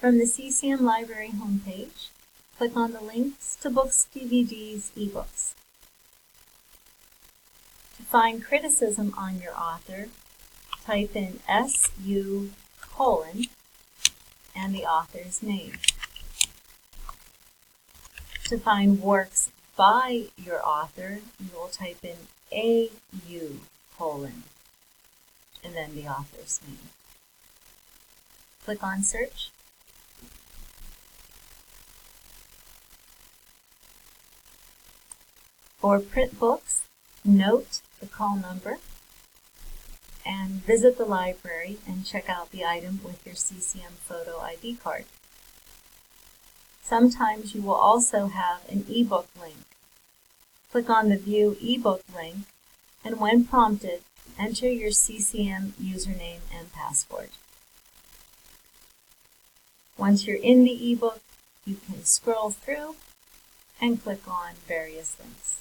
From the CCM Library homepage, click on the links to books, DVDs, ebooks. To find criticism on your author, type in SU: and the author's name. To find works by your author, you will type in AU: and then the author's name. Click on Search. For print books, note the call number and visit the library and check out the item with your CCM photo ID card. Sometimes you will also have an ebook link. Click on the View eBook link and when prompted, enter your CCM username and password. Once you're in the ebook, you can scroll through and click on various links.